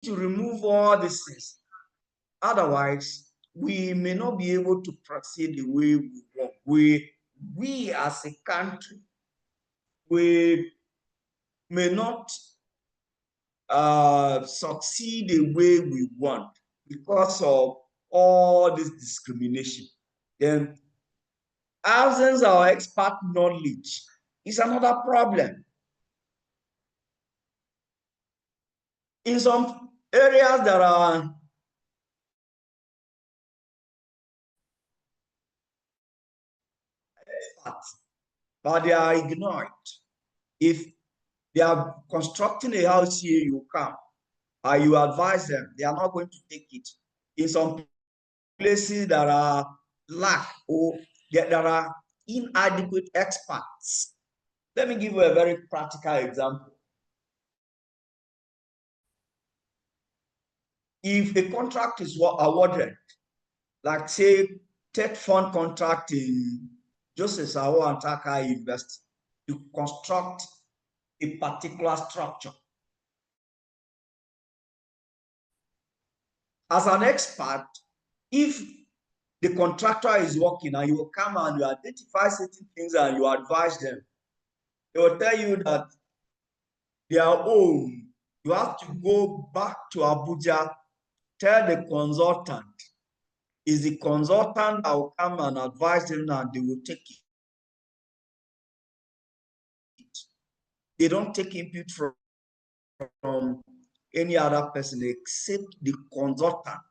to remove all these things. Otherwise, we may not be able to proceed the way we want. We as a country, we may not succeed the way we want because of all this discrimination. Then absence of expert knowledge is another problem. In some areas, there are experts, but they are ignored. If they are constructing a house here, you come, you advise them, they are not going to take it. In some places, there are lack or there are inadequate experts. Let me give you a very practical example. If a contract is awarded, like say, TED fund contract in Joseph Sawo Antaka University to construct a particular structure. As an expert, if the contractor is working and you will come and you identify certain things and you advise them, they will tell you that their own, you have to go back to Abuja, tell the consultant. Is the consultant that will come and advise them and they will take it. They don't take input from any other person except the consultant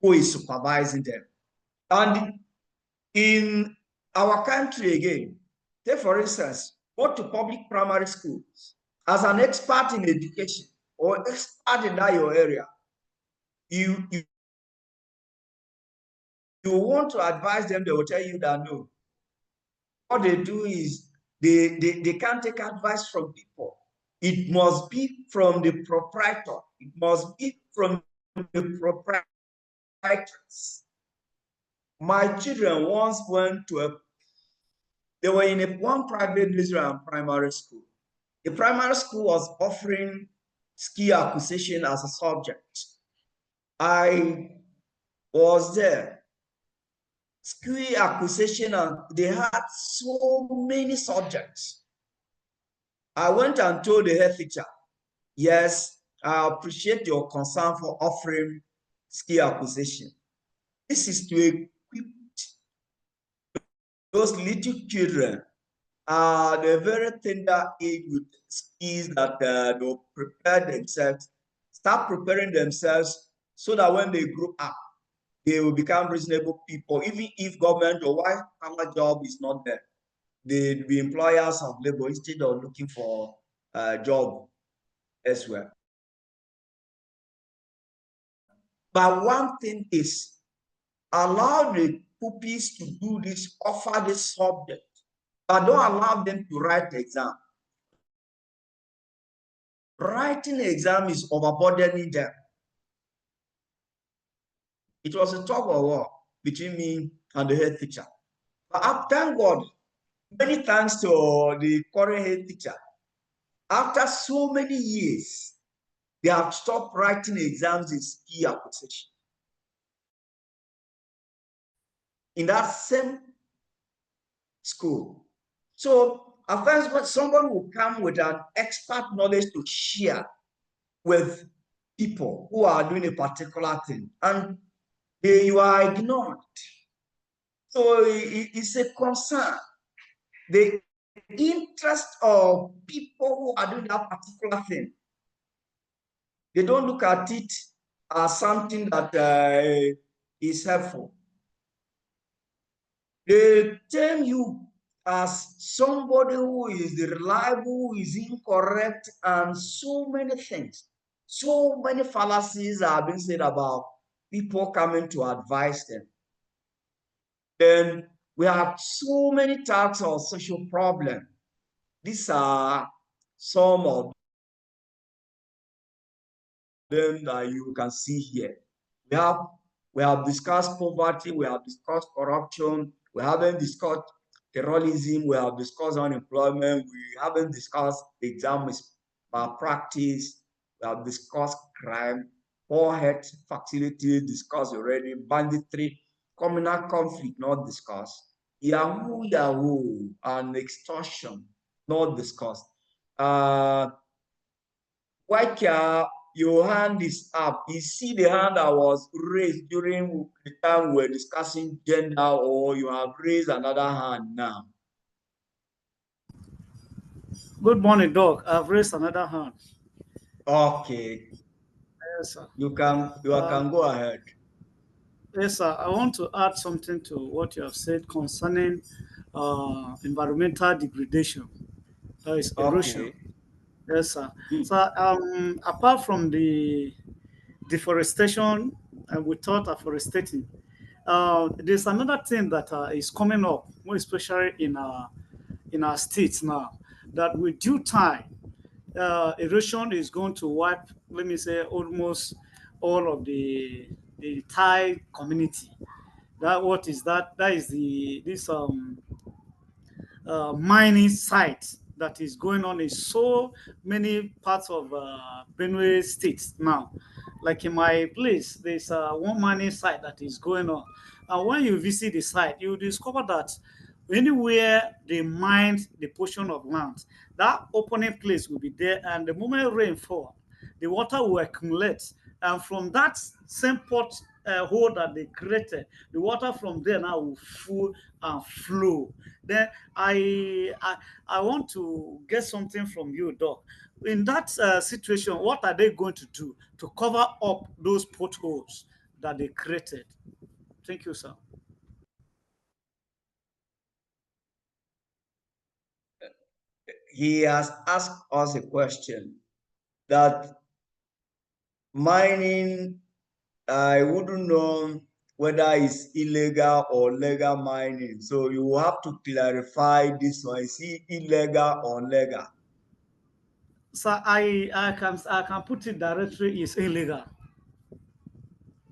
who is supervising them. And in our country again, take for instance, go to public primary schools. As an expert in education or expert in that your area, you want to advise them, they will tell you that no. What they do is they can't take advice from people. It must be from the proprietor. It must be from the proprietors. My children once went to they were in one private Lutheran primary school. The primary school was offering skill acquisition as a subject. I was there. Skill acquisition, and they had so many subjects. I went and told the head teacher, yes, I appreciate your concern for offering skill acquisition. This is to equip those little children at a very tender age with skills that they'll prepare themselves, start preparing themselves so that when they grow up, they will become reasonable people. Even if government or white-collar job is not there, they be employers of labor instead of looking for a job elsewhere. But one thing is, allow the pupils to do this, offer this subject, but don't allow them to write the exam. Writing the exam is overburdening them. It was a tug of war between me and the head teacher. But thank God, many thanks to the current head teacher. After so many years, they have stopped writing exams in skill acquisition. In that same school. So at first, when someone will come with an expert knowledge to share with people who are doing a particular thing, and you are ignored. So it's a concern. The interest of people who are doing that particular thing, they don't look at it as something that is helpful. They term you as somebody who is reliable, who is incorrect, and so many things. So many fallacies are being said about people coming to advise them. Then we have so many types of social problems. These are some of them that you can see here. We have discussed poverty, we have discussed corruption, we haven't discussed terrorism, we have discussed unemployment, we haven't discussed exam malpractice, we have discussed crime. warhead facility discussed already, banditry, communal conflict not discussed, Yahoo and extortion not discussed. Your hand is up. You see the hand that was raised during the time we were discussing gender, or you have raised another hand now? Good morning, Doc. I've raised another hand. Okay, Yes, sir. you can go ahead. Yes, sir. I want to add something to what you have said concerning environmental degradation, that is erosion. Okay. Yes, sir. Hmm. So, apart from the deforestation, and we thought afforestation, there's another thing that is coming up, more especially in our states now, that with due time, erosion is going to wipe, let me say, almost all of the Thai community. That what is that? That is the this mining site that is going on in so many parts of Benue State now. Like in my place, there's one mining site that is going on. And when you visit the site, you discover that anywhere they mine the portion of land, that opening place will be there. And the moment rain fall, the water will accumulate. And from that same pot hole that they created, the water from there now will full and flow. Then I want to get something from you, Doc. In that situation, what are they going to do to cover up those potholes that they created? Thank you, sir. He has asked us a question that mining, I wouldn't know whether it's illegal or legal mining. So you will have to clarify this one. Is it illegal or legal? So I can put it directly. It's illegal.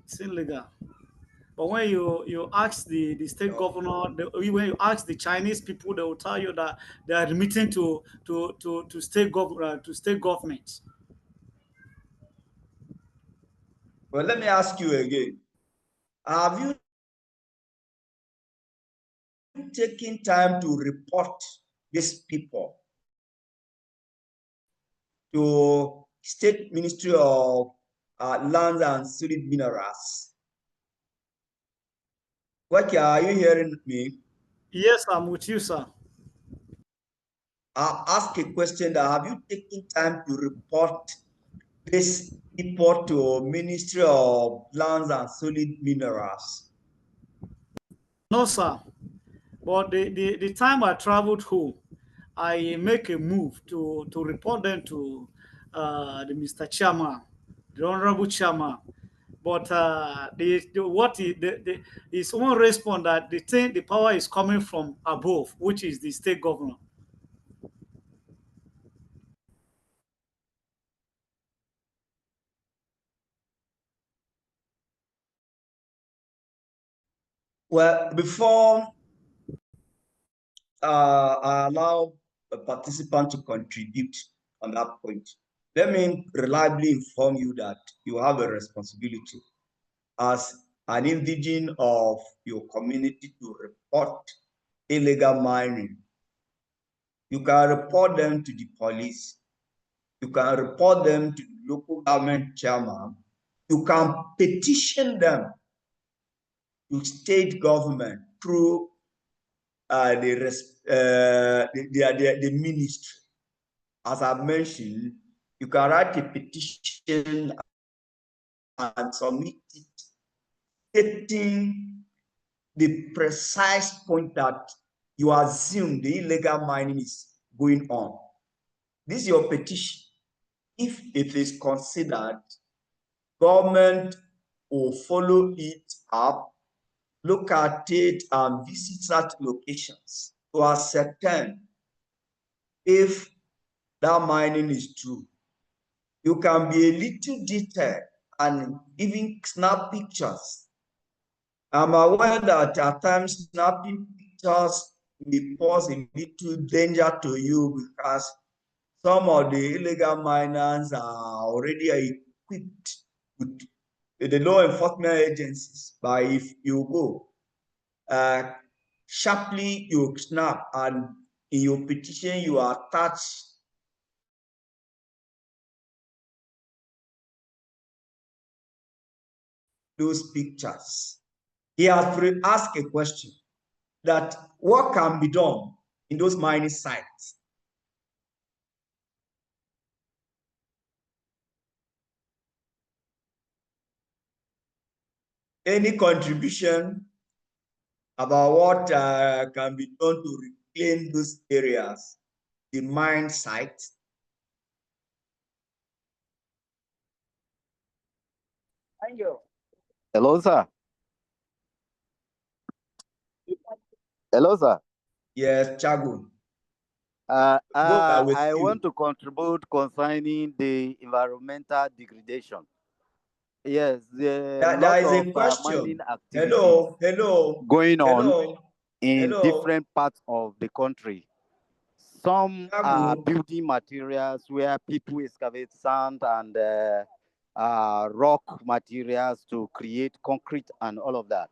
It's illegal. But when you ask the state No. governor, when you ask the Chinese people, they will tell you that they are remitting to state government. Well, let me ask you again. Have you taken time to report these people to State Ministry of Lands and Solid Minerals? What are you hearing me? Yes, I'm with you, sir. I'll ask a question that have you taken time to report this people to Ministry of Lands and Solid Minerals? No, sir. But the time I traveled home, I make a move to report them to the Mr. Chairman, the Honorable Chairman. But his own response that the power is coming from above, which is the state governor. Well, before I allow a participant to contribute on that point, let me reliably inform you that you have a responsibility as an indigene of your community to report illegal mining. You can report them to the police. You can report them to the local government chairman. You can petition them to state government through the ministry. As I mentioned, you can write a petition and submit it stating the precise point that you assume the illegal mining is going on. This is your petition. If it is considered, government will follow it up, look at it, and visit such locations to ascertain if that mining is true. You can be a little detailed and even snap pictures. I'm aware that at times snapping pictures may pose a little danger to you because some of the illegal miners are already equipped with the law enforcement agencies. But if you go, sharply you snap, and in your petition you attach those pictures. He has asked a question that what can be done in those mining sites. Any contribution about what can be done to reclaim those areas, the mine sites? Thank you. Hello, sir. Hello, sir. Yes, Chago. I want to contribute concerning the environmental degradation. Yes, there are there is a question. Mining activities going on in different parts of the country. Some are building materials where people excavate sand and rock materials to create concrete and all of that.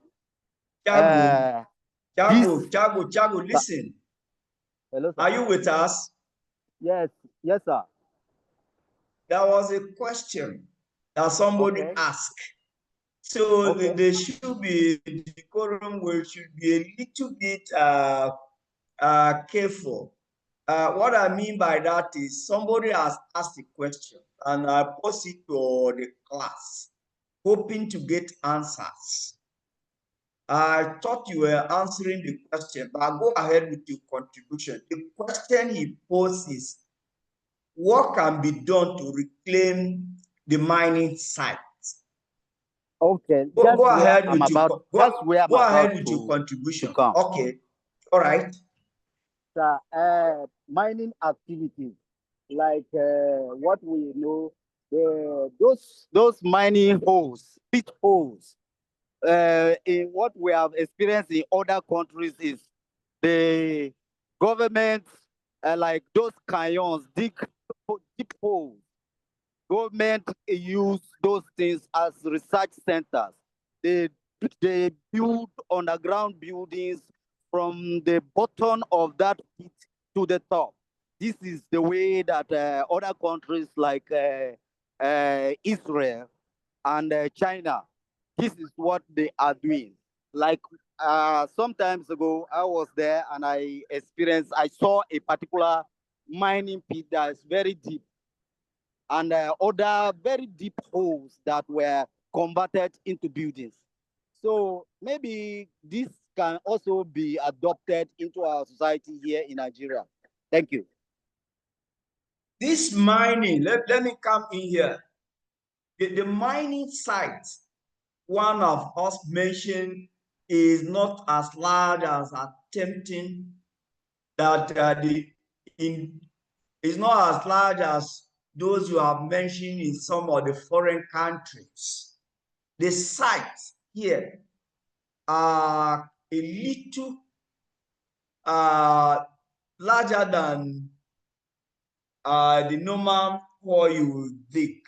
Chago, listen. Hello, sir. Are you with us? Yes, sir. There was a question that somebody asked. So there should be decorum, we should be a little bit careful. What I mean by that is somebody has asked a question and I post it to the class, hoping to get answers. I thought you were answering the question, but go ahead with your contribution. The question he posed is, what can be done to reclaim the mining sites? Okay. Go ahead with your contribution. Okay. All right. Mining activities, like what we know, those mining holes, pit holes. In what we have experienced in other countries is the government, like those canyons, dig deep holes. Government use those things as research centers. They build underground buildings from the bottom of that pit to the top. This is the way that other countries like Israel and China, this is what they are doing. Like sometimes ago, I was there and I saw a particular mining pit that is very deep, and other very deep holes that were converted into buildings. So maybe this can also be adopted into our society here in Nigeria. Thank you. This mining, let me come in here. The mining site, one of us mentioned, is not as large as attempting that is not as large as those you have mentioned in some of the foreign countries. The sites here are a little larger than the normal hole you would dig.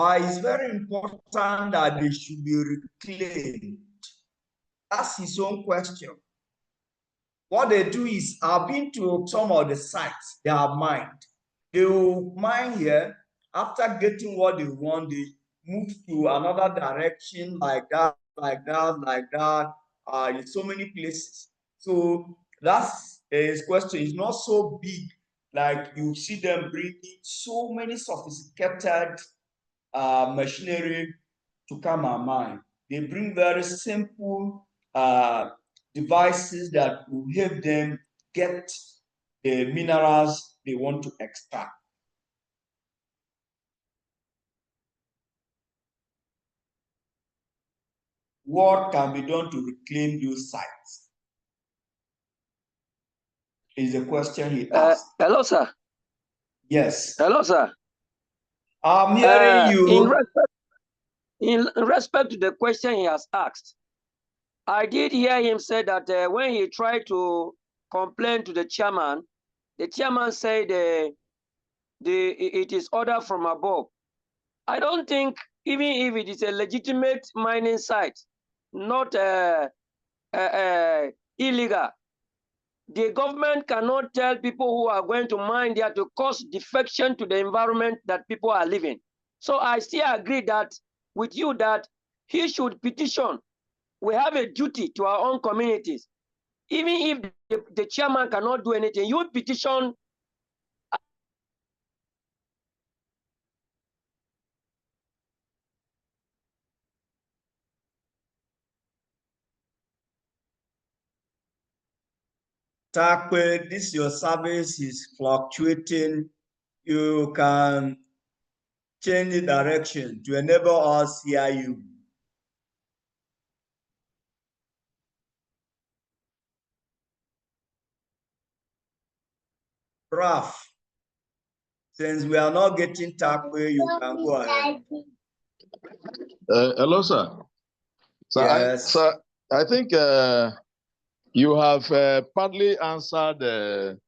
It's very important that they should be reclaimed. That's his own question. What they do is, I've been to some of the sites they have mined. They will mine here. After getting what they want, they move to another direction, like that, in so many places. So that's his question. It's not so big, like you see them bringing so many sophisticated machinery to come and mine. They bring very simple devices that will help them get the minerals they want to extract. What can be done to reclaim those sites? Is the question he asked. Hello, sir. Yes. Hello, sir. I'm hearing you. In respect to the question he has asked, I did hear him say that when he tried to complain to the chairman said it is order from above. I don't think even if it is a legitimate mining site, not illegal, the government cannot tell people who are going to mine there to cause defection to the environment that people are living. So I still agree that with you that he should petition. We have a duty to our own communities. Even if the chairman cannot do anything, you petition. Takwe, this your service is fluctuating. You can change the direction to enable us hear you. Raf, since we are not getting Takwe, you can go ahead. Hello, sir. So Yes. I think you have partly answered,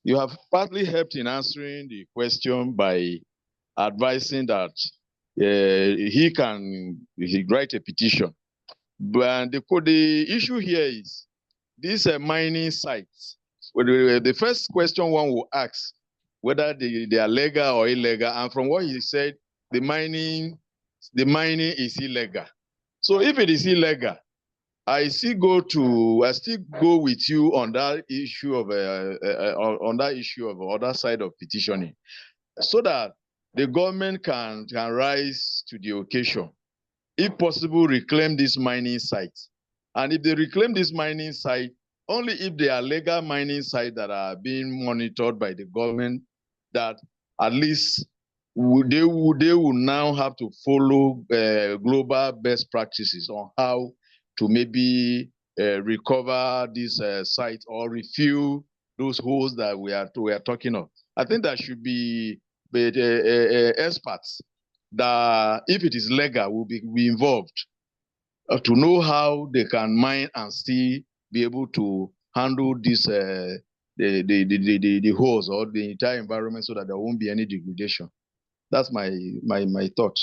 you have partly helped in answering the question by advising that he write a petition. But the issue here is these mining sites. The first question one will ask whether they are legal or illegal, and from what he said, the mining is illegal. So if it is illegal, I still go with you on that issue of other side of petitioning, so that the government can rise to the occasion. If possible, reclaim this mining site. And if they reclaim this mining site, only if they are legal mining sites that are being monitored by the government, that at least they will now have to follow global best practices on how to maybe recover this site or refill those holes that we are talking of. I think that should be experts that, if it is legal, will be involved to know how they can mine and still be able to handle this the holes or the entire environment, so that there won't be any degradation. That's my thought.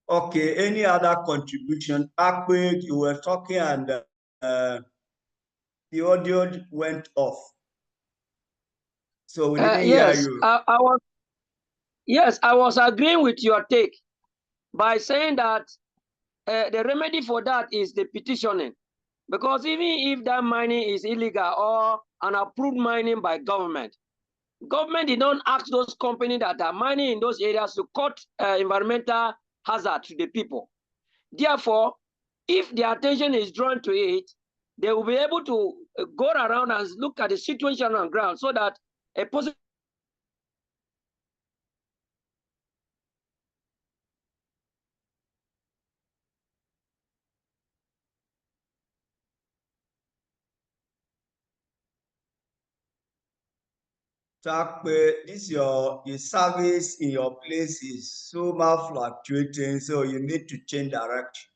Okay, any other contribution? Akwe, you were talking and the audio went off. So we didn't hear you. I was agreeing with your take by saying that the remedy for that is the petitioning. Because even if that mining is illegal or an approved mining by government did not ask those companies that are mining in those areas to cut environmental hazard to the people. Therefore, if the attention is drawn to it, they will be able to go around and look at the situation on the ground, so that a positive Takwe, your service in your place is so much fluctuating, so you need to change direction.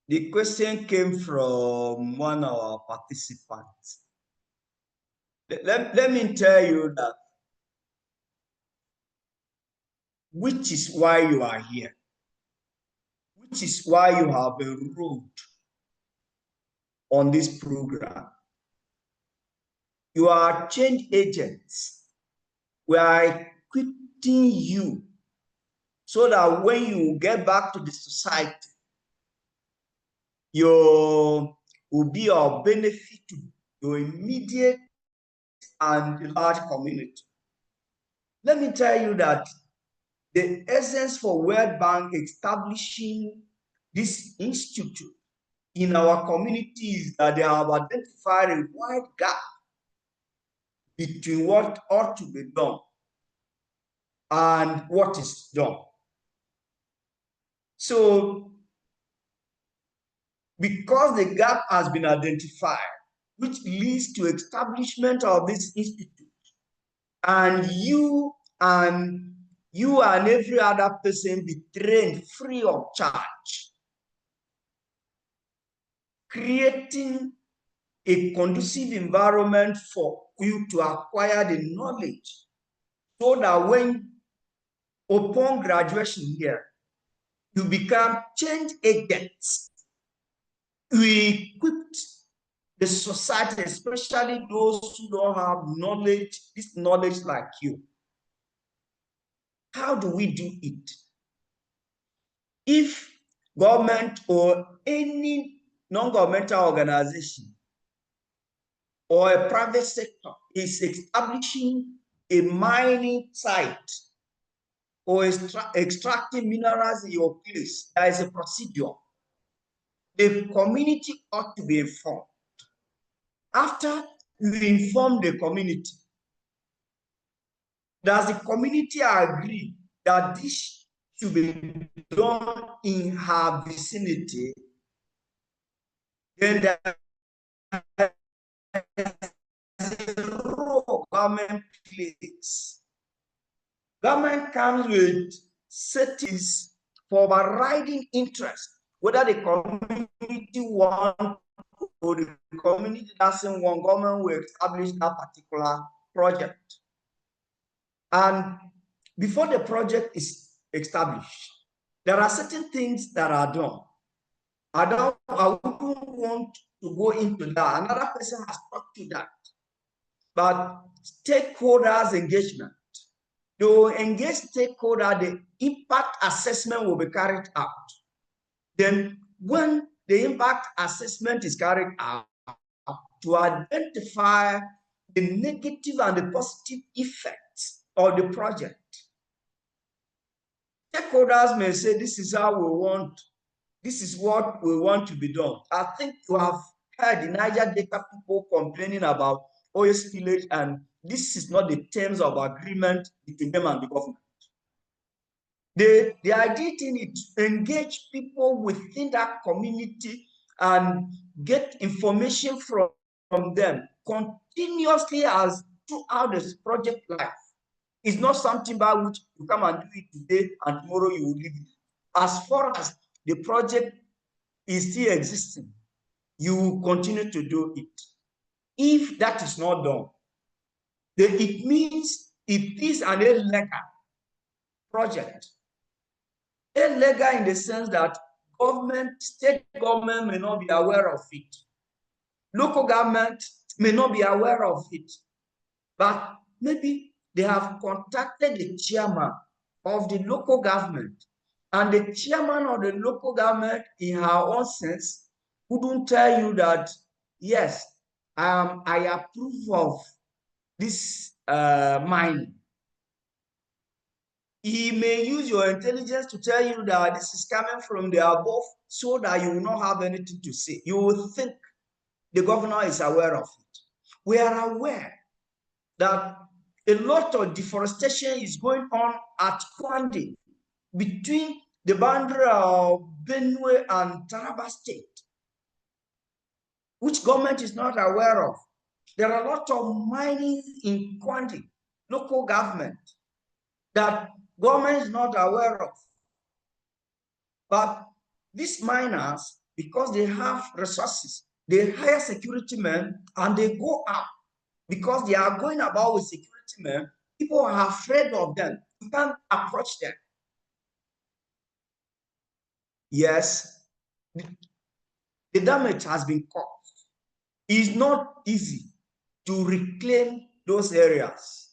The question came from one of our participants. Let me tell you that, which is why you are here, which is why you have enrolled on this program. You are change agents. We are equipping you so that when you get back to the society, you will be of benefit to your immediate and large community. Let me tell you that the essence for World Bank establishing this institute in our community is that they have identified a wide gap between what ought to be done and what is done. So, because the gap has been identified, which leads to establishment of this institute, and you and every other person be trained free of charge, creating a conducive environment for you to acquire the knowledge, so that when upon graduation here, you become change agents. We equipped the society, especially those who don't have knowledge, this knowledge like you. How do we do it? If government or any non-governmental organization or a private sector is establishing a mining site or extracting minerals in your place, there is a procedure. The community ought to be informed. After you inform the community, does the community agree that this should be done in her vicinity? Then there is a role government plays. Government comes with cities for overriding interest, whether the community wants or the community doesn't want. Government will establish that particular project. And before the project is established, there are certain things that are done. I wouldn't want to go into that. Another person has talked to that. But stakeholders engagement, they will engage stakeholder, the impact assessment will be carried out. Then when the impact assessment is carried out, to identify the negative and the positive effects of the project. Stakeholders may say, this is how we want, this is what we want to be done. I think you have heard the Niger Delta people complaining about oil spillage, and this is not the terms of agreement between them and the government. The idea is to engage people within that community and get information from them continuously as throughout this project life. It's not something by which you come and do it today and tomorrow you will leave it. As far as the project is still existing, you will continue to do it. If that is not done, then it means it is an illegal project. Illegal in the sense that government, state government may not be aware of it. Local government may not be aware of it. But maybe they have contacted the chairman of the local government, and the chairman of the local government, in her own sense, wouldn't tell you that, yes, I approve of this mining. He may use your intelligence to tell you that this is coming from the above, so that you will not have anything to say. You will think the governor is aware of it. We are aware that a lot of deforestation is going on at Kwandi, between the boundary of Benue and Taraba State, which government is not aware of. There are a lot of mining in Kwandi, local government, that government is not aware of. But these miners, because they have resources, they hire security men and they go out. Because they are going about with security men, people are afraid of them. You can't approach them. Yes, the damage has been caused. It's not easy to reclaim those areas.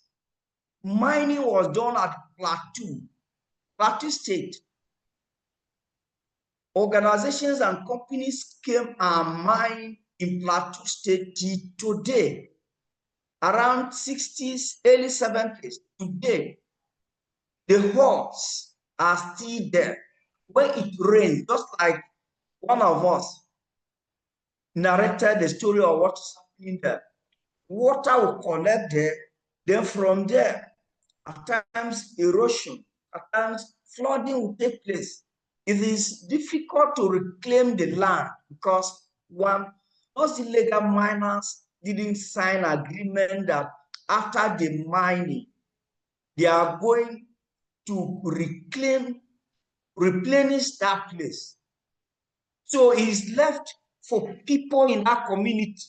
Mining was done at Plateau State. Organizations and companies came and mined in Plateau State today. Around 60s, early 70s, today, the holes are still there. When it rains, just like one of us narrated the story of what's happening there, water will collect there, then from there, at times erosion, at times flooding will take place. It is difficult to reclaim the land because one, those illegal miners didn't sign agreement that after the mining, they are going to replenish that place. So it's left for people in that community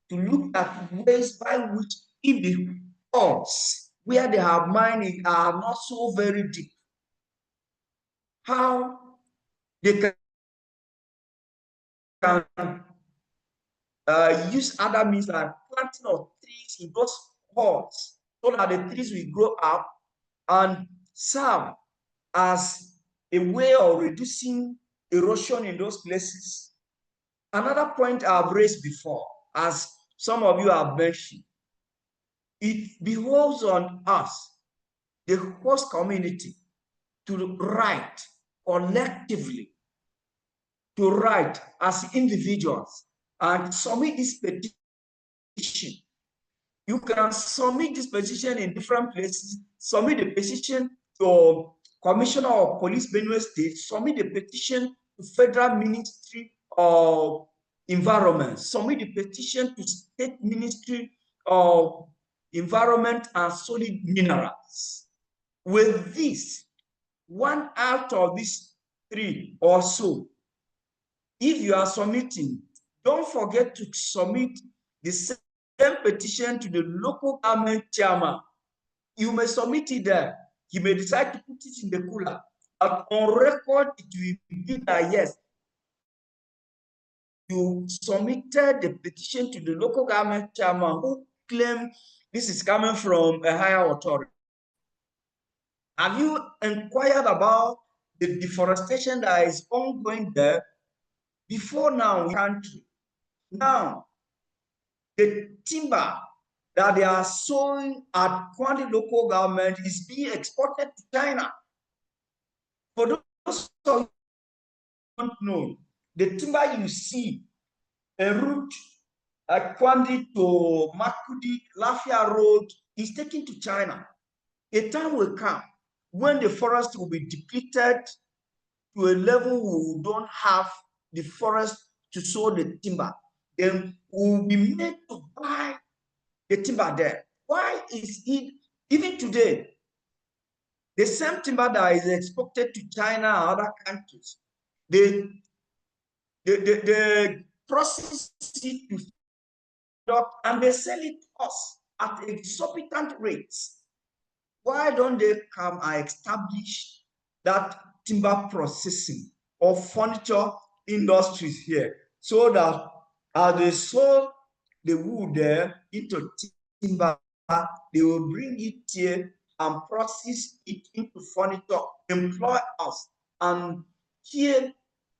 to look at ways by which, if the odds where they have mining are not so very deep, how they can use other means like planting of trees in those holes so that the trees will grow up and serve as a way of reducing erosion in those places. Another point I've raised before, as some of you have mentioned, it behoves on us, the host community, to write collectively, to write as individuals and submit this petition. You can submit this petition in different places. Submit the petition to Commissioner of Police Benue State. Submit the petition to Federal Ministry of Environment. Submit the petition to State Ministry of Environment and Solid Minerals. With this, one out of these three or so, if you are submitting, don't forget to submit the same petition to the local government chairman. You may submit it there. He may decide to put it in the cooler. But on record, it will be that yes, you submitted the petition to the local government chairman who claimed this is coming from a higher authority. Have you inquired about the deforestation that is ongoing there? Before now, in the country, now the timber that they are sowing at Kwandi local government is being exported to China. For those who don't know, the timber you see en route at Kwandi to Makudi, Lafia Road is taken to China. A time will come when the forest will be depleted to a level we don't have the forest to sow the timber. Then we will be made to buy the timber there. Why is it, even today, the same timber that is exported to China and other countries, they process it to product and they sell it to us at exorbitant rates? Why don't they come and establish that timber processing or furniture industries here, so that as they sold the wood there into timber, they will bring it here and process it into furniture, employ us, and here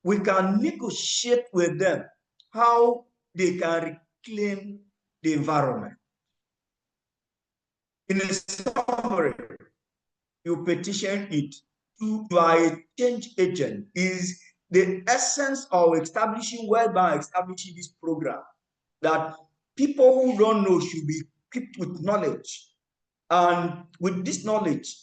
we can negotiate with them how they can reclaim the environment. In a summary, you petition it to a change agent is the essence of establishing, whereby establishing this program, that people who don't know should be equipped with knowledge. And with this knowledge,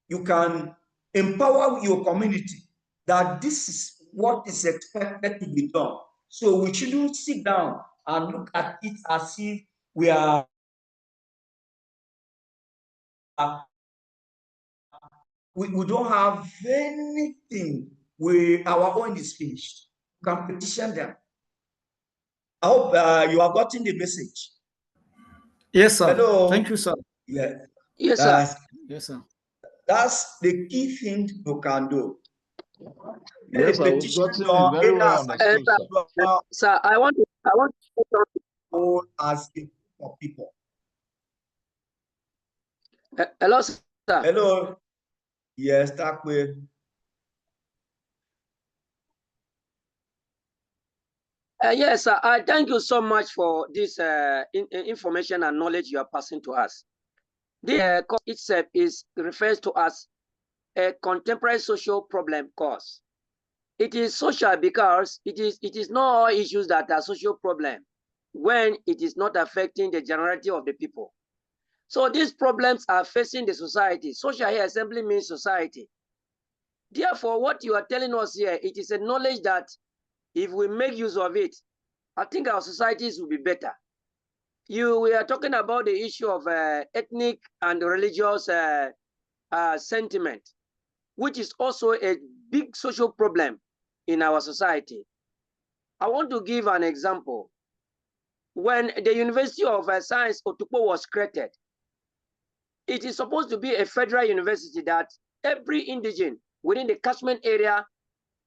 you can empower your community that this is what is expected to be done. So we shouldn't sit down and look at it as if we are we don't have anything. Our own is finished. You can petition them. I hope you have gotten the message. Yes, sir. Hello. Thank you, sir. Yeah. Yes, sir. Yes, sir. That's the key thing you can do. Yes, I was gotten it very well understood, sir. Sir, I want to as a group of people. hello, sir. Hello. Yes, start with. Yes, sir. I thank you so much for this information and knowledge you are passing to us. The cause itself refers to as a contemporary social problem cause. It is social because it is not all issues that are social problem when it is not affecting the generality of the people. So these problems are facing the society. Social here simply means society. Therefore, what you are telling us here, it is a knowledge that if we make use of it, I think our societies will be better. We are talking about the issue of ethnic and religious sentiment, which is also a big social problem in our society. I want to give an example. when the University of Science Otukpo was created, it is supposed to be a federal university that every indigene within the catchment area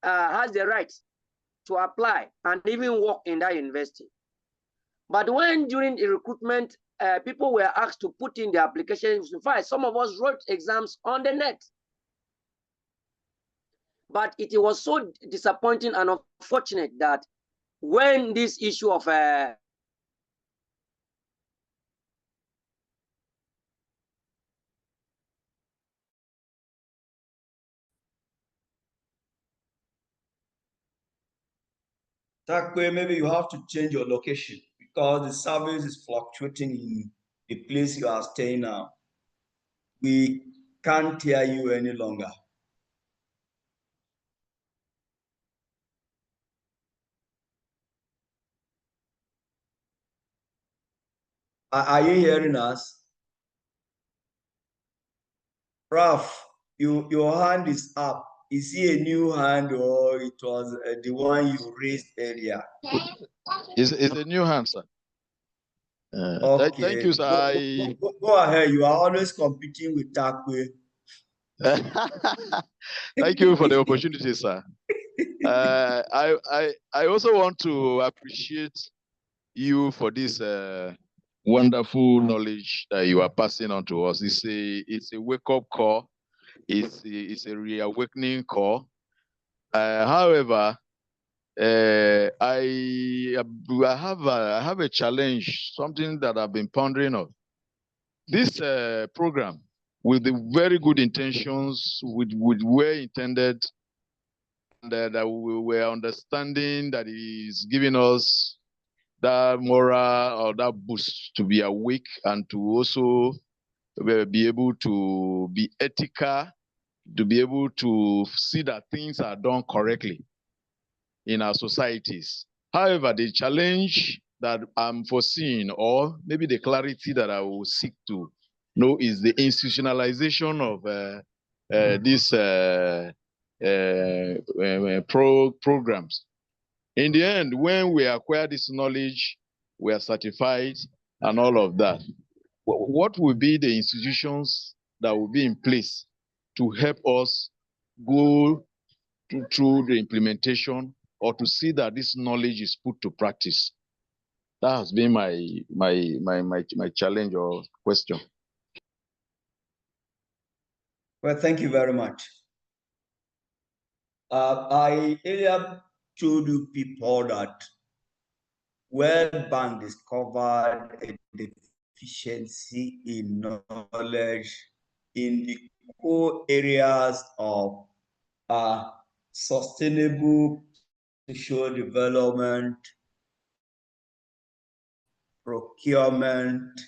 has the right to apply and even work in that university. But when during the recruitment, people were asked to put in the applications, in fact, some of us wrote exams on the net. But it was so disappointing and unfortunate that when this issue of Takwe, maybe you have to change your location because the service is fluctuating in the place you are staying now. We can't hear you any longer. Are you hearing us? Ralph, your hand is up. Is it a new hand or it was the one you raised earlier? It's a new hand, sir. Okay. Thank you, sir. Go ahead. You are always competing with Takwe. Thank you for the opportunity, sir. I also want to appreciate you for this wonderful knowledge that you are passing on to us. It's a wake-up call. It's a reawakening call. However, I have a challenge, something that I've been pondering on. This program, with the very good intentions, with well intended, and that we were understanding that is giving us that moral or that boost to be awake and to also be able to be ethical, to be able to see that things are done correctly in our societies. However, the challenge that I'm foreseeing, or maybe the clarity that I will seek to know, is the institutionalization of these programs. In the end, when we acquire this knowledge, we are certified and all of that. What will be the institutions that will be in place to help us go through the implementation or to see that this knowledge is put to practice? That has been my challenge or question. Well, thank you very much. I earlier told you people that World Bank discovered a deficiency in knowledge in the core areas of sustainable social development, procurement,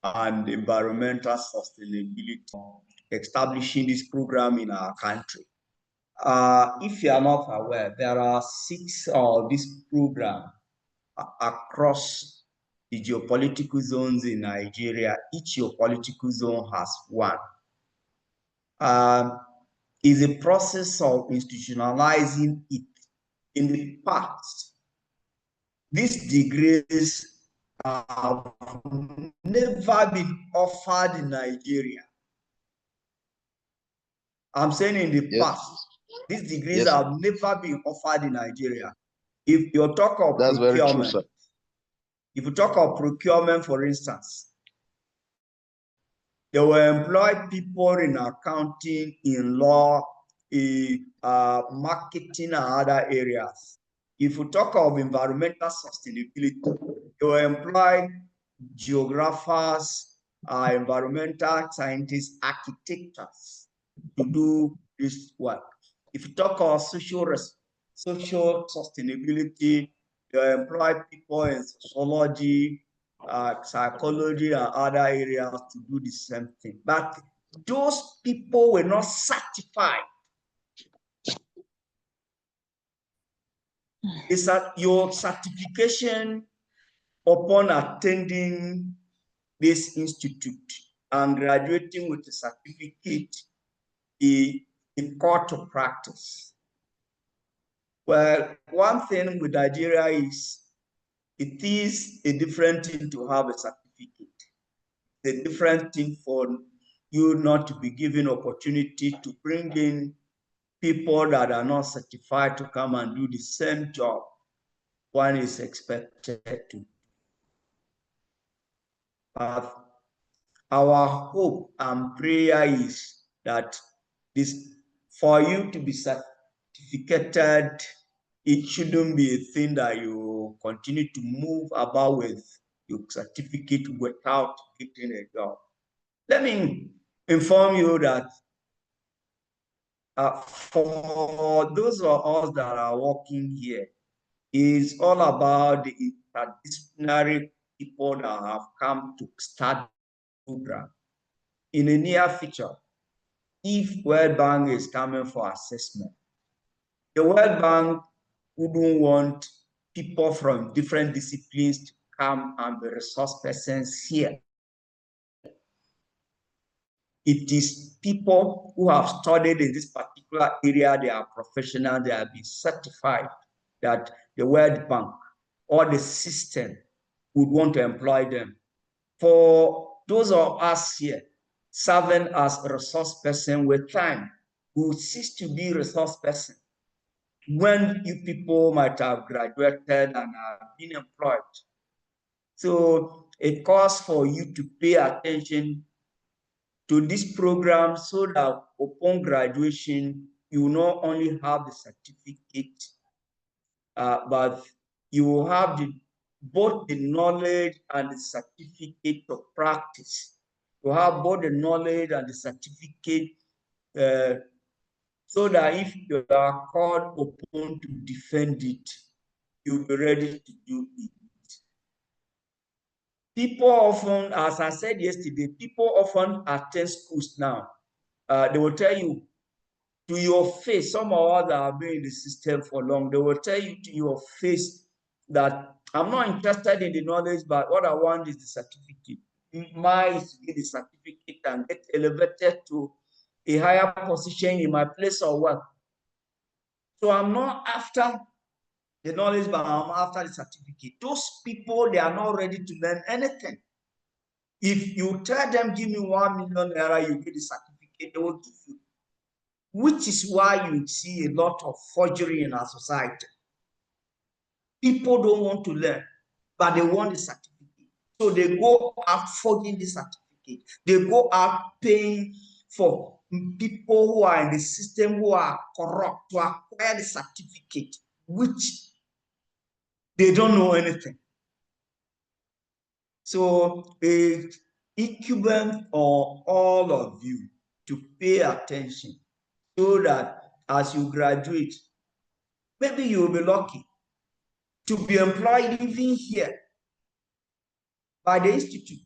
and environmental sustainability, establishing this program in our country. If you are not aware, there are 6 of this program across the geopolitical zones in Nigeria. Each geopolitical zone has one. Is a process of institutionalizing it. In the past, these degrees have never been offered in Nigeria. I'm saying in the past, these degrees have never been offered in Nigeria. If you talk of That's procurement, very true, sir. If you talk of procurement, for instance, they will employ people in accounting, in law, in marketing, and other areas. If you talk of environmental sustainability, they will employ geographers, environmental scientists, architects to do this work. If you talk of social sustainability, they employ people in sociology, psychology, and other areas to do the same thing. But those people were not certified. It's that your certification upon attending this institute and graduating with a certificate is a call to practice. Well, one thing with Nigeria is It is a different thing to have a certificate. It's a different thing for you not to be given opportunity to bring in people that are not certified to come and do the same job one is expected to. Our hope and prayer is that this, for you to be certificated, it shouldn't be a thing that you continue to move about with your certificate without getting a job. Let me inform you that for those of us that are working here, it's all about the interdisciplinary people that have come to start the program. In the near future, if World Bank is coming for assessment, the World Bank wouldn't want people from different disciplines to come and be resource persons here. It is people who have studied in this particular area, they are professional, they have been certified that the World Bank or the system would want to employ them. For those of us here serving as a resource person with time, we will cease to be resource person when you people might have graduated and have been employed. So it calls for you to pay attention to this program so that upon graduation, you will not only have the certificate, but you will have both the knowledge and the certificate of practice. You have both the knowledge and the certificate so that if you are called upon to defend it, you'll be ready to do it. People often, as I said yesterday, people often attend schools now. They will tell you to your face, some of us that have been in the system for long, they will tell you to your face that I'm not interested in the knowledge, but what I want is the certificate. Mine is to get the certificate and get elevated to a higher position in my place of work. So I'm not after the knowledge, but I'm after the certificate. Those people, they are not ready to learn anything. If you tell them, give me 1 million naira, you get the certificate, they will give you. Which is why you see a lot of forgery in our society. People don't want to learn, but they want the certificate. So they go out forging the certificate. They go out paying for people who are in the system who are corrupt to acquire the certificate, which they don't know anything. So it's incumbent on all of you to pay attention so that as you graduate, maybe you'll be lucky to be employed even here by the institute,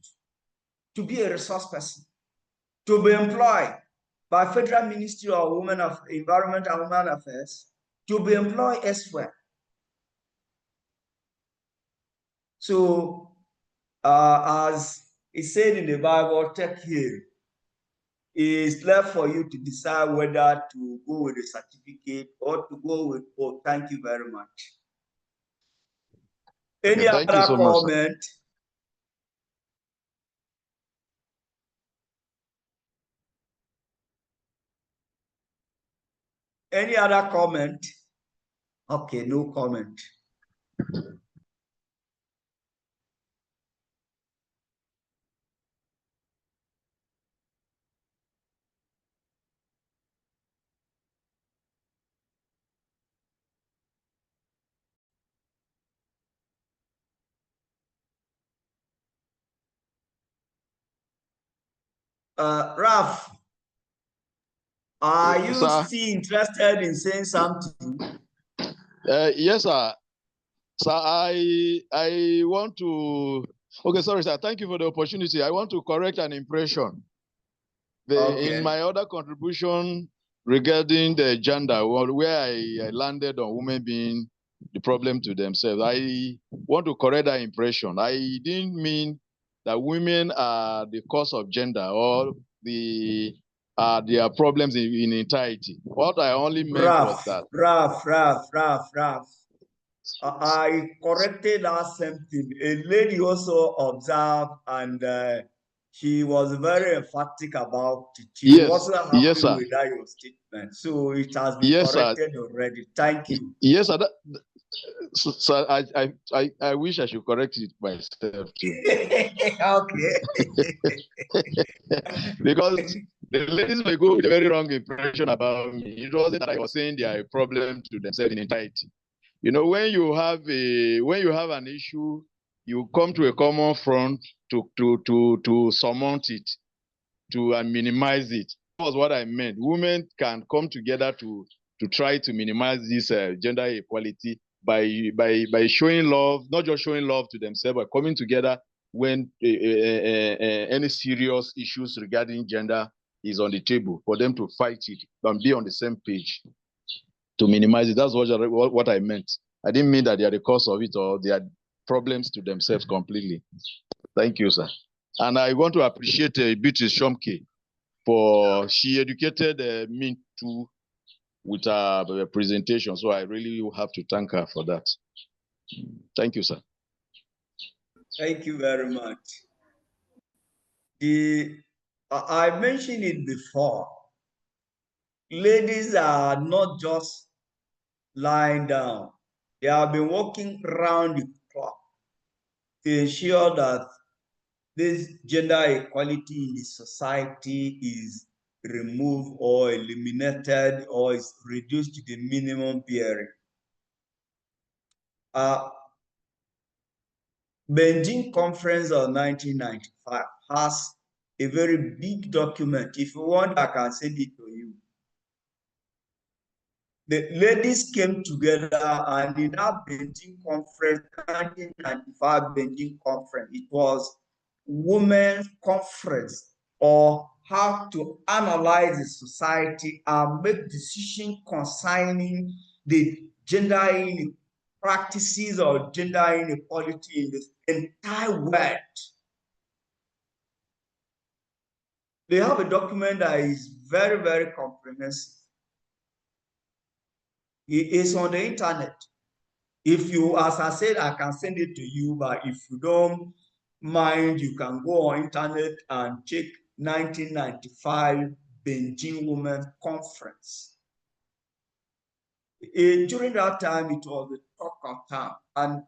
to be a resource person, to be employed by Federal Ministry of Women of Environment and Women Affairs, to be employed elsewhere. So, as it said in the Bible, take heed. It's left for you to decide whether to go with a certificate or to go with both. Thank you very much. Any other comment? Any other comment? Okay, no comment. Ralph, are you still interested in saying something? Yes, sir. Sir, I want to. Okay, sorry, sir. Thank you for the opportunity. I want to correct an impression. In my other contribution regarding the gender, where I landed on women being the problem to themselves, I want to correct that impression. I didn't mean that women are the cause of gender or their problems in entirety. What I only meant was that. Ralph. I corrected that same thing. A lady also observed, and she was very emphatic about it. She Yes, wasn't happy yes, sir. with that your statement. So it has been Yes, sir. corrected already. Thank you. Yes, sir. So I wish I should correct it myself too. Okay. Because the ladies may go with a very wrong impression about me. It wasn't that I was saying they are a problem to themselves in entirety. You know, when you have an issue, you come to a common front to surmount it, to minimize it. That was what I meant. Women can come together to try to minimize this gender equality by showing love, not just showing love to themselves, but coming together when any serious issues regarding gender is on the table, for them to fight it and be on the same page to minimize it. That's what I meant. I didn't mean that they are the cause of it or they are problems to themselves completely. Thank you, sir. And I want to appreciate Beatrice Shomke for she educated me too with her presentation. So I really have to thank her for that. Thank you, sir. Thank you very much. I mentioned it before. Ladies are not just lying down. They have been working round the clock to ensure that this gender equality in the society is removed or eliminated or is reduced to the minimum bearing. Beijing Conference of 1995 has a very big document. If you want, I can send it to you. The ladies came together, and in that Beijing Conference, 1995 Beijing Conference, it was Women's Conference, or how to analyze the society and make decisions concerning the gender practices or gender inequality in the entire world. They have a document that is very, very comprehensive. It is on the internet. If you, as I said, I can send it to you, but if you don't mind, you can go on internet and check 1995 Beijing Women's Conference. During that time, it was the talk of time. And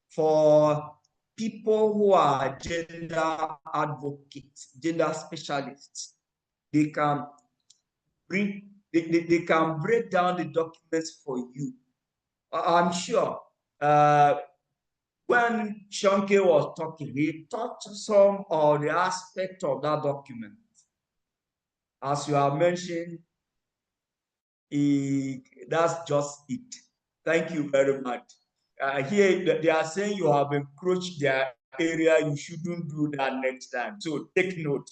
for people who are gender advocates, gender specialists, they can they can break down the documents for you. I'm sure when Shonke was talking, he touched some of the aspects of that document. As you have mentioned, that's just it. Thank you very much. Here they are saying you have encroached their area. You shouldn't do that next time. So take note.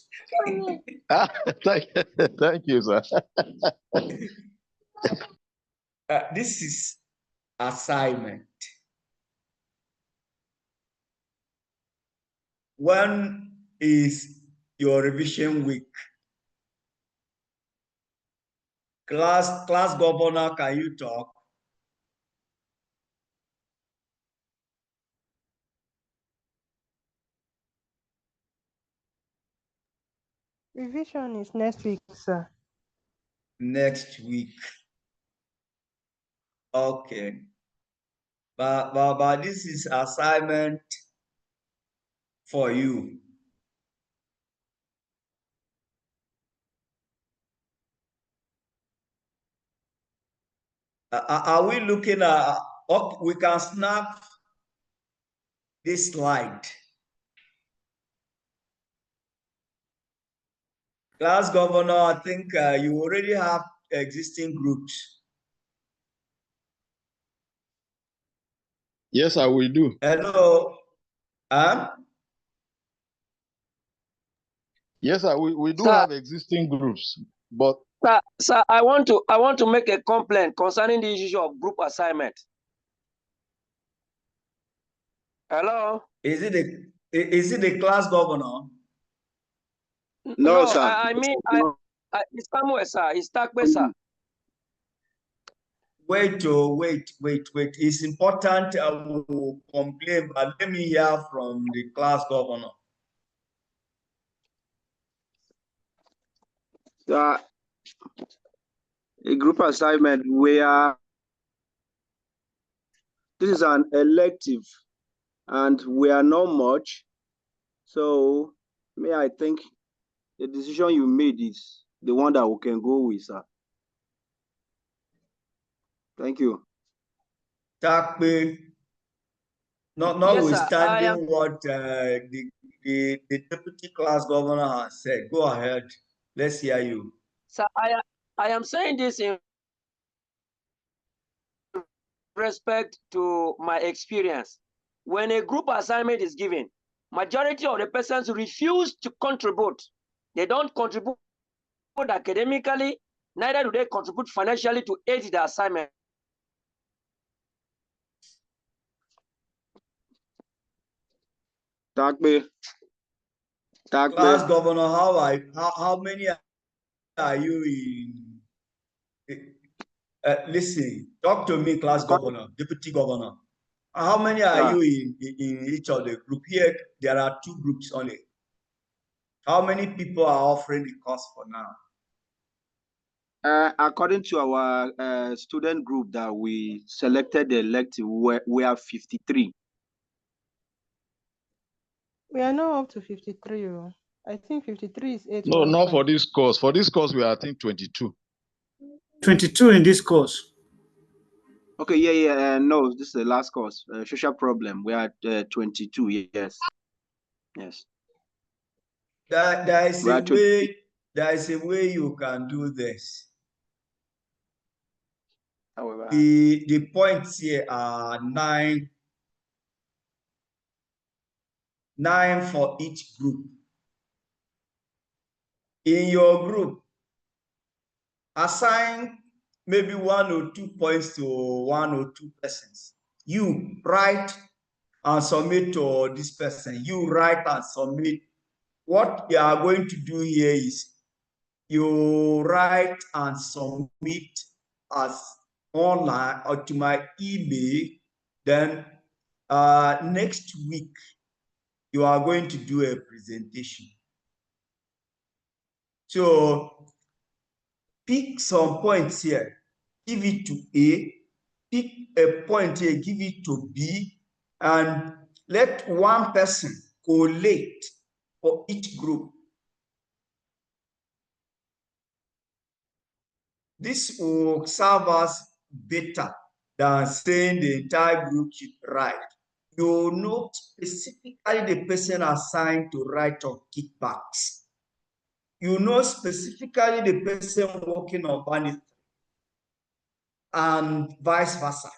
Thank you, sir. This is assignment. When is your revision week? Class governor, can you talk? Revision is next week, sir. Next week. Okay. But this is assignment for you. Are we looking at, we can snap this slide. Class governor, I think you already have existing groups. Yes, I will do. Hello. Yes, sir, we do Sir, have existing groups, but sir, I want to make a complaint concerning the issue of group assignment. Hello. Is it the class governor? No, sir. I mean, it's somewhere, sir. It's Takbe, sir. Wait. It's important I will complain, but let me hear from the class governor. A group assignment where this is an elective and we are not much. So I think the decision you made is the one that we can go with, sir. Thank you. Takpe, notwithstanding what the deputy class governor has said, go ahead. Let's hear you. So I am saying this in respect to my experience. When a group assignment is given, majority of the persons refuse to contribute. They don't contribute academically, neither do they contribute financially to aid the assignment. Takbe. Class governor, how many are you in? Listen, talk to me, class governor, deputy governor. How many are you in each of the group? Here, there are 2 groups only. How many people are offering the course for now? According to our student group that we selected the elective, we are 53. We are now up to 53. I think 53 is 8. No, not for this course. For this course, we are, I think, 22. 22 in this course. Okay, yeah. No, this is the last course. Social problem. We are 22. Yes. There is a way you can do this. The points here are 9 for each group. In your group, assign maybe 1 or 2 points to 1 or 2 persons. You write and submit to this person. You write and submit. What you are going to do here is you write and submit as online or to my email. Then next week, you are going to do a presentation. So pick some points here, give it to A, pick a point here, give it to B, and let one person collate for each group. This will serve us better than saying the entire group should write. You know specifically the person assigned to write on kickbacks. You know specifically the person working on vanity and vice versa.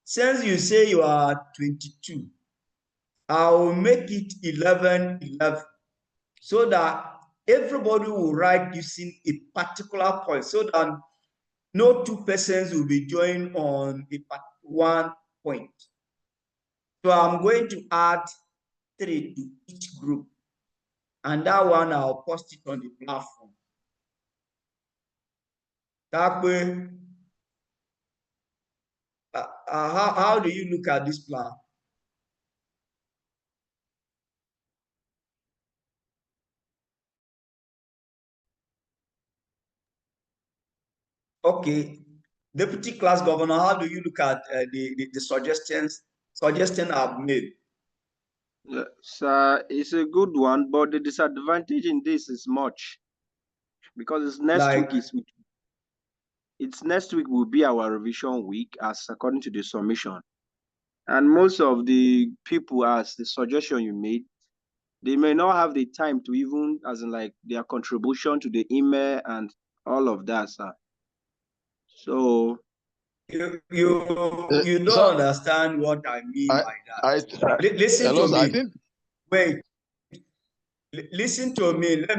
Since you say you are 22, I will make it 11 so that everybody will write using a particular point so that no 2 persons will be joined on one point. So I'm going to add 3 to each group, and that one I'll post it on the platform. That way, how do you look at this plan? Okay, Deputy Class Governor, how do you look at the suggestions I've made? Sir, it's a good one, but the disadvantage in this is much because it's next week will be our revision week as according to the submission, and most of the people, as the suggestion you made, they may not have the time to even as in like their contribution to the email and all of that, sir. So you don't understand what I mean by that. Listen to me. Wait. Listen to me. Let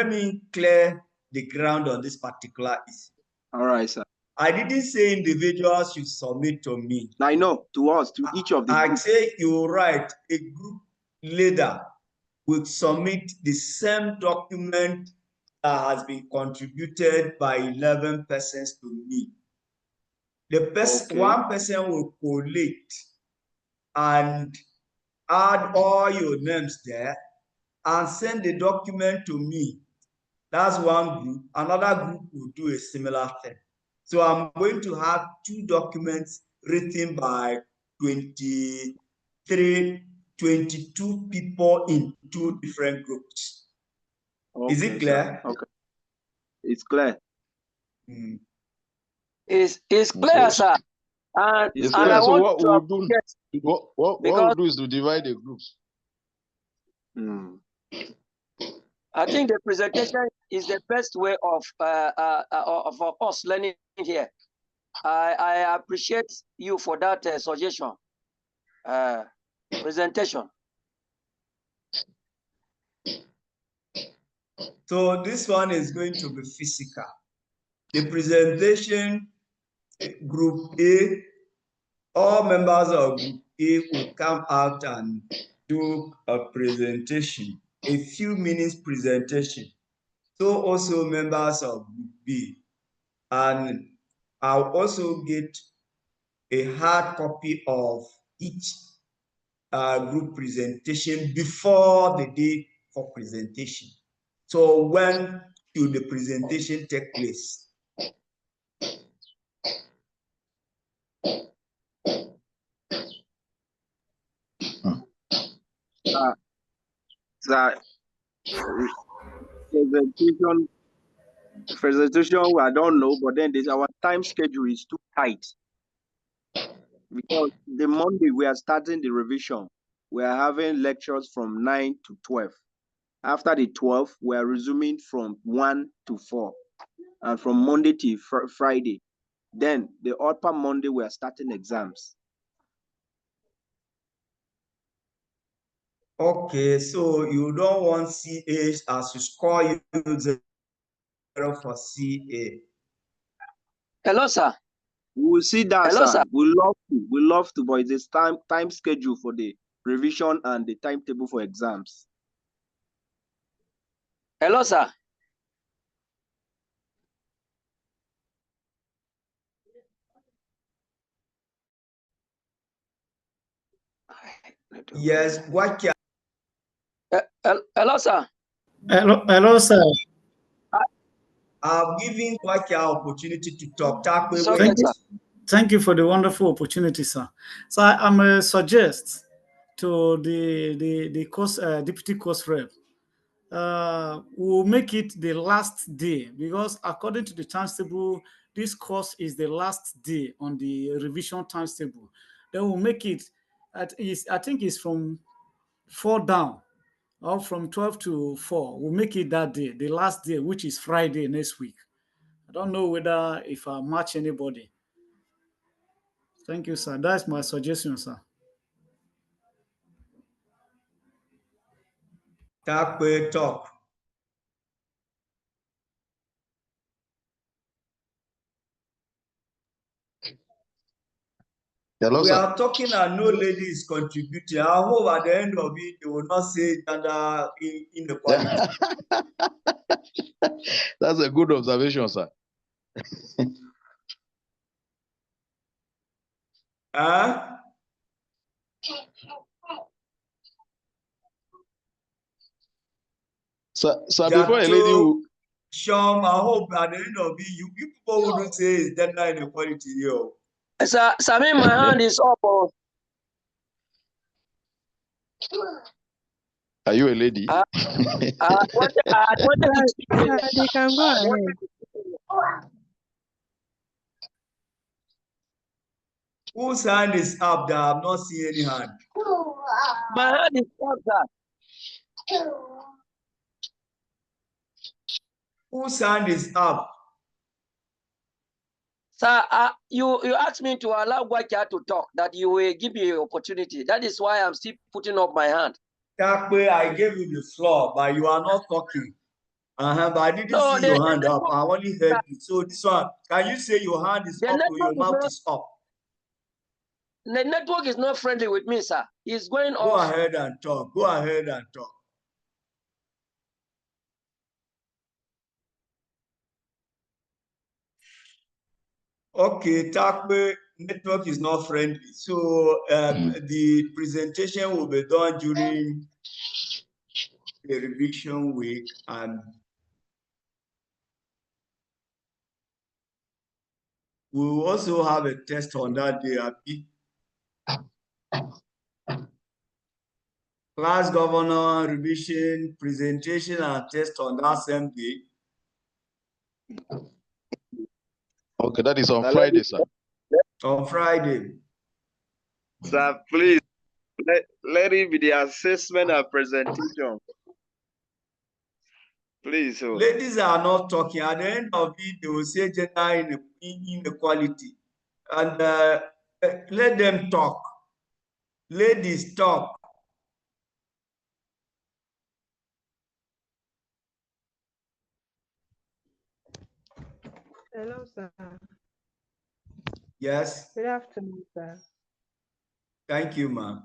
me clear the ground on this particular issue. All right, sir. I didn't say individuals should submit to me. I know, to us, to each of the I say you're right. A group leader will submit the same document that has been contributed by 11 persons to me. One person will collate and add all your names there and send the document to me. That's one group. Another group will do a similar thing. So I'm going to have 2 documents written by 22 people in 2 different groups. Okay, Is it clear? sir. Okay, it's clear. It's clear, sir. And, It's and clear. I So want what to we'll do, appreciate what we'll do is to divide the groups. I think the presentation is the best way of us learning here. I appreciate you for that suggestion. Presentation. So this one is going to be physical. The presentation, group A, all members of group A will come out and do a presentation, a few minutes presentation. So also members of group B. And I'll also get a hard copy of each group presentation before the day for presentation. So when should the presentation take place? Presentation, I don't know, but then our time schedule is too tight. Because the Monday we are starting the revision, we are having lectures from 9 to 12. After the 12, we are resuming from 1 to 4. And from Monday to Friday. Then the upper Monday, we are starting exams. Okay, so you don't want CA as you score you 0 for CA. Hello, sir. We will see that, Hello, sir. We love to, but it's time schedule for the revision and the timetable for exams. Hello, sir. Yes, what can hello, sir. Hello, sir. I've given Waki opportunity to talk. Thank you for the wonderful opportunity, sir. So I'm suggest to the course deputy course rep. We'll make it the last day because according to the timetable, this course is the last day on the revision timetable. Then we'll make it I think it's from 4 down or from 12 to 4. We'll make it that day, the last day, which is Friday next week. I don't know whether if I match anybody. Thank you, sir. That's my suggestion, sir. Talk. Hello, we sir. are talking and no lady is contributing. I hope at the end of it, they will not say gender inequality. That's a good observation, sir. Sir, before a lady who... Sean, I hope at the end of it, you people wouldn't say it's gender inequality here. Sir, my hand is up. Are you a lady? They can go ahead. Whose hand is up? That I have not seen any hand. My hand is up, sir. Whose hand is up? Sir, you asked me to allow Gwakia to talk, that you will give me an opportunity. That is why I'm still putting up my hand. Takwe, I gave you the floor, but you are not talking. But I didn't see your hand up. I only heard you. So this one, can you say your hand is up or your mouth is up? The network is not friendly with me, sir. It's going off. Go ahead and talk. Go ahead and talk. Okay, Takwe network is not friendly. So the presentation will be done during the revision week, and we will also have a test on that day. Class governor, revision, presentation, and test on that same day. Okay, that is on Friday, sir. On Friday. Sir, please let it be the assessment and presentation. Please. Oh. Ladies are not talking. At the end of it, they will say gender inequality. And let them talk. Ladies talk. Hello, sir. Yes. Good afternoon, sir. Thank you, ma'am.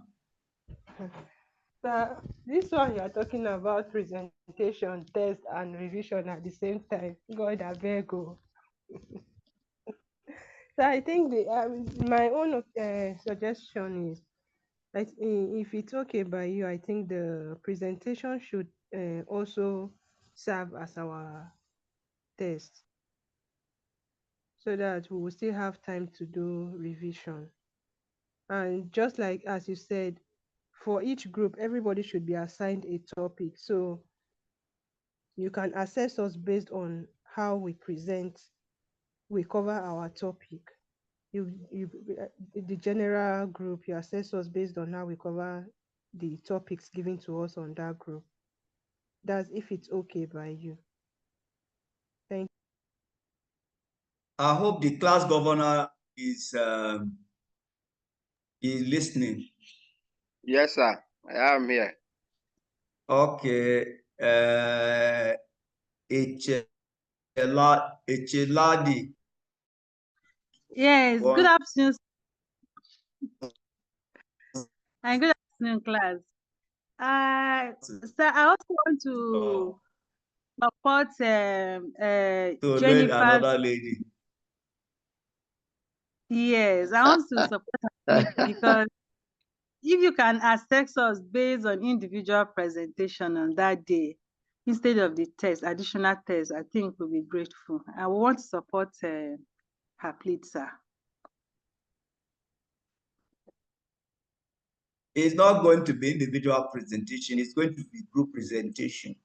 Sir, this one you are talking about presentation, test, and revision at the same time. God, I beg you. So I think my own suggestion is, if it's okay by you, I think the presentation should also serve as our test, so that we will still have time to do revision. And just like as you said, for each group, everybody should be assigned a topic. So you can assess us based on how we present, we cover our topic. The general group, you assess us based on how we cover the topics given to us on that group. That's if it's okay by you. Thank you. I hope the class governor is listening. Yes, sir. I am here. Okay. Echeladi. Yes, good afternoon. And good afternoon, class. So I also want to support To lead Jennifer. another lady. Yes, I want to support her because if you can assess us based on individual presentation on that day, instead of the test, additional test, I think we'll be grateful. I want to support her, please, sir. It's not going to be individual presentation. It's going to be group presentation.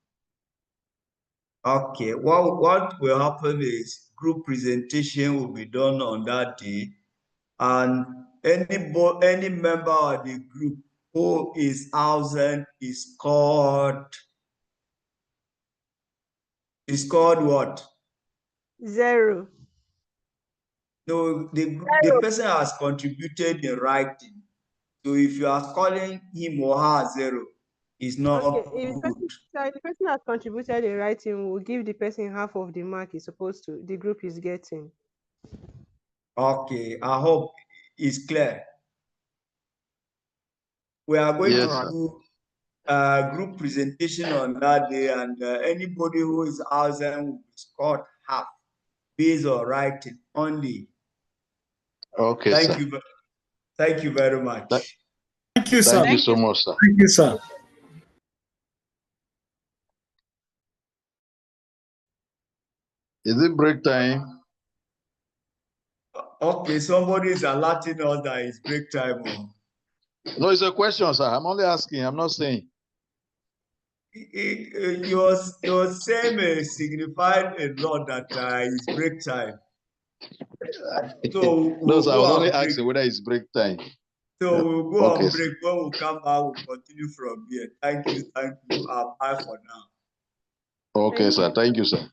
Okay. What will happen is group presentation will be done on that day, and any member of the group who is absent is called what? Zero. No, the person has contributed in writing. So if you are calling him or her zero, it's not Okay, if good. the person has contributed in writing, we'll give the person half of the mark the group is getting. Okay, I hope it's clear. We are going to do a group presentation on that day, and anybody who is absent will be scored half based on writing only. Okay, Thank sir. you. Thank you very much. Thank you, sir. Thank you so much, sir. Thank you, sir. Is it break time? Okay, somebody is alerting us that it's break time. No, it's a question, sir. I'm only asking. I'm not saying. Your same signified a lot that it's break time. So No, we'll sir. I go was only on break. asking whether it's break time. So we'll go Okay, on break. When we come back, we'll continue from here. Thank you. Bye for now. Okay, sir. Thank you, sir.